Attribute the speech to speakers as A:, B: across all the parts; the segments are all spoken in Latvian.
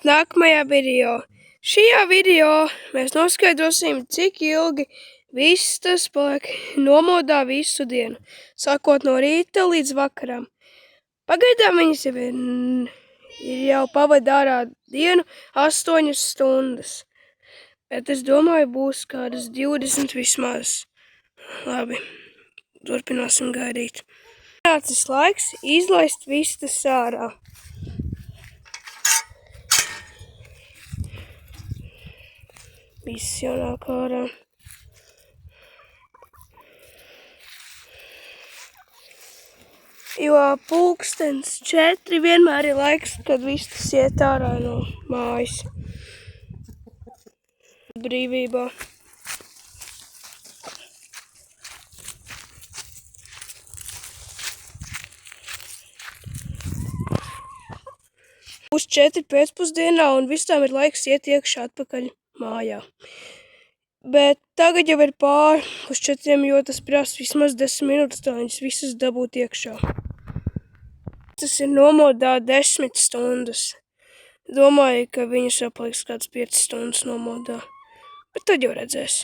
A: Nākamajā video. Šajā video mēs noskaidrosim, cik ilgi vistas paliek nomodā visu dienu, sākot no rīta līdz vakaram. Pagaidām viņas jau pavada ārā dienu 8 stundas, bet es domāju, būs kādas 20 vismaz. Labi, turpināsim gaidīt. Nācis laiks izlaist vistas ārā. Viss jau nāk ārā. Jo pulkstens 4 vienmēr ir laiks, kad vistas iet ārā no mājas. Brīvībā. Būs 4 pēcpusdienā un visām ir laiks iet iekšā atpakaļ mājā. Bet tagad jau ir pār uz 4, jo tas prasa vismaz 10 minūtes, tā viņas visas dabūt iekšā. Tas ir nomodā 10 stundas. Domāju, ka viņas vēl paliks kāds 5 stundas nomodā. Bet tad jau redzēs.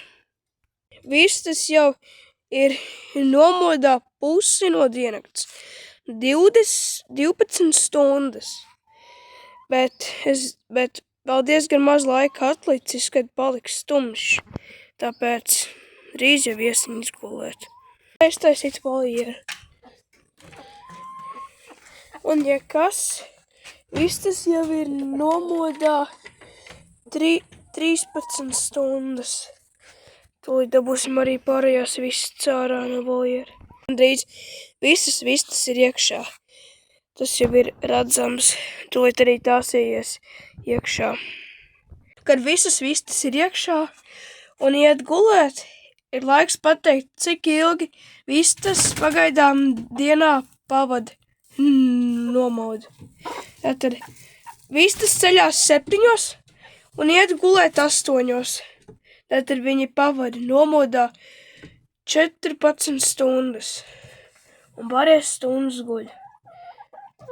A: Vistas jau ir nomodā pusi no diennakts. 12 stundas. Bet vēl diezgan maz laika atlicis, kad paliks tumšs. Tāpēc drīz jau iesim izgulēt. Aiztaisīt voljeru. Un ja kas, vistas jau ir nomodā 13 stundas. Tūlīt dabūsim arī pārējās vistas ārā no voljera. Drīz visas vistas ir iekšā. Tas jau ir redzams. Tūlīt arī tās ies iekšā. Kad visas vistas ir iekšā un iet gulēt, ir laiks pateikt, cik ilgi vistas pagaidām dienā pavada nomodu. Tātad vistas ceļās 7 un iet gulēt 8. Tātad viņi pavada nomodā 14 stundas un pārējās stundas guļ.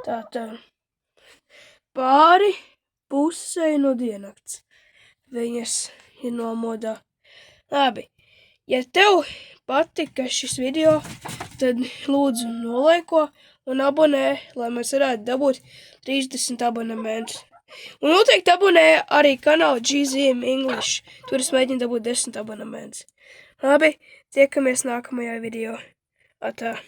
A: Tātad pāri pusei no diennakts viņas ir nomodā. Labi, ja tev patika šis video, tad lūdzu nolaiko un abonē, lai mēs varētu dabūt 30 abonementus. Un noteikti abonē arī kanālu GZM English. Tur es mēģinu dabūt 10 abonementus. Labi, tiekamies nākamajā video. Atā.